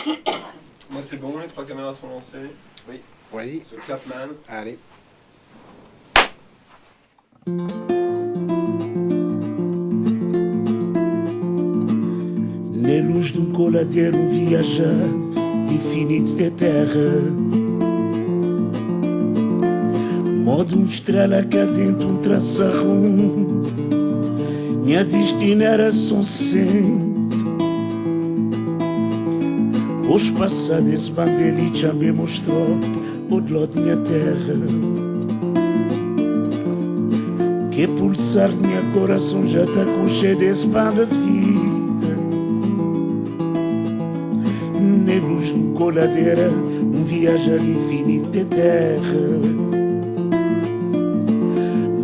Moi c'est bon, les 3 caméras sont lancées. Oui. Oui. C'est Clapman. Allez. Na luz de um coladeiro viajar de infinitos de terra, modo estrela cá dentro traça rumo. Minha destina era São Centro. Hoje passado esse bandeira já me mostrou o de lá de minha terra. Que pulsar de meu coração já está com cheio desse banda de vida. Na luz de uma coladeira, viajar infinito de terra.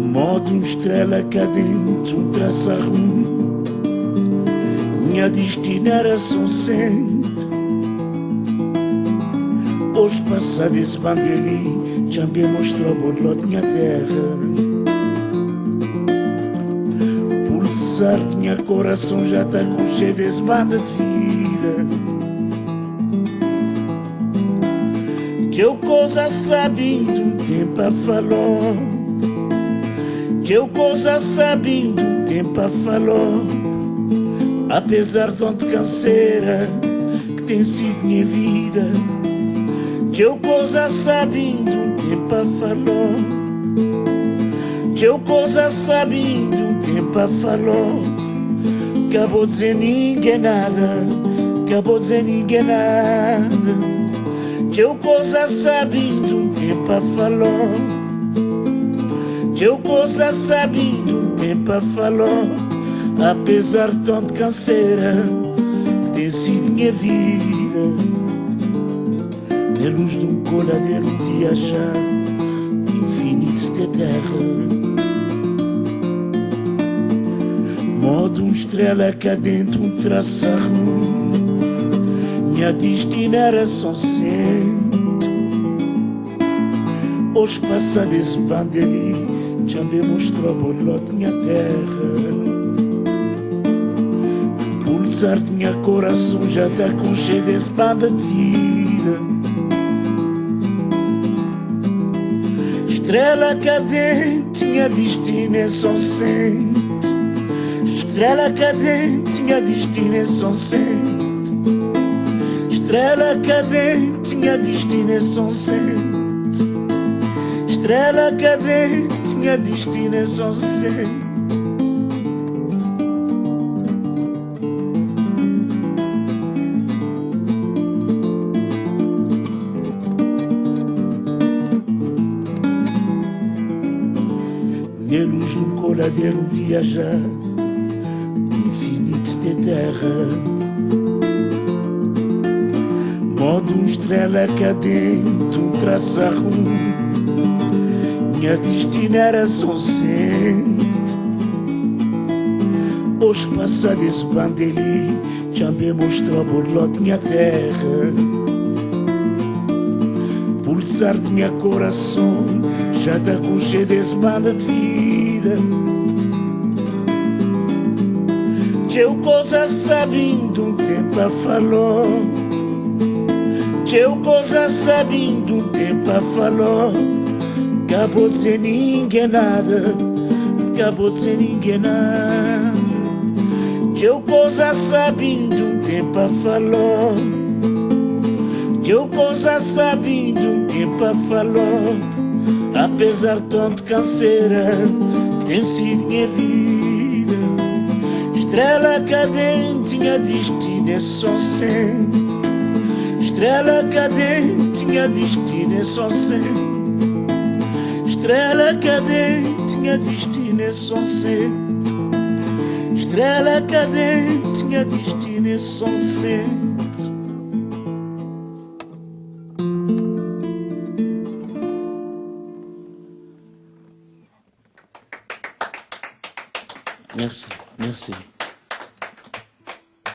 Modo estrela cá dentro traça rumo. Minha destina era São Centro. Hoje passado esse bandeira já me mostrou o lado de minha terra. Pulsar de meu coração já está com cheio desse banda de vida. Que eu coisa sabendo um tempo a falar. Que eu coisa sabendo um tempo a falar. Apesar de tanta canseira que tem sido minha vida. Que eu coisa sabendo um tempo a falar. Que eu coisa sabendo um tempo a falar. Acabou de dizer ninguém nada. Acabou de dizer ninguém nada. Que eu coisa sabendo um tempo a falar. Que eu coisa sabendo um tempo a falar. Apesar de tanta canseira que tem sido minha vida. Na luz de um coladeiro viajar infinitos de terra. Modo estrela cá dentro traça rumo. Minha destina era São Centro. Hoje passado esse bandeira já me mostrou o lado de minha terra. Pulsar de meu coração já está com cheio desse banda de vida. Estrela cadente, minha destina é São Centro. Estrela cadente, minha destina é São Centro. Estrela cadente, minha destina é São Centro. Estrela cadente, minha destina é São Centro. Na luz de um coladeiro viajar infinitos de terra. Modo estrela cá dentro traça rumo. Minha destina era São Centro. Hoje passado esse bandeira já me mostrou o lado de minha terra. Pulsar de meu coração já está com cheio desse banda de vida. Que eu coisa sabendo um tempo a falar. Que eu coisa sabendo um tempo a falar. Acabou de dizer ninguém nada. Acabou de dizer ninguém nada. Que eu coisa sabendo um tempo a falar. Que eu coisa sabendo um tempo a falar. Apesar de tanto canseira que tem sido minha vida. Estrela cadente, minha destina é São Centro. Estrela cadente, minha destina é São Centro. Estrela cadente, minha destina é São Centro. Estrela cadente, minha destina é São Centro. Merci, merci.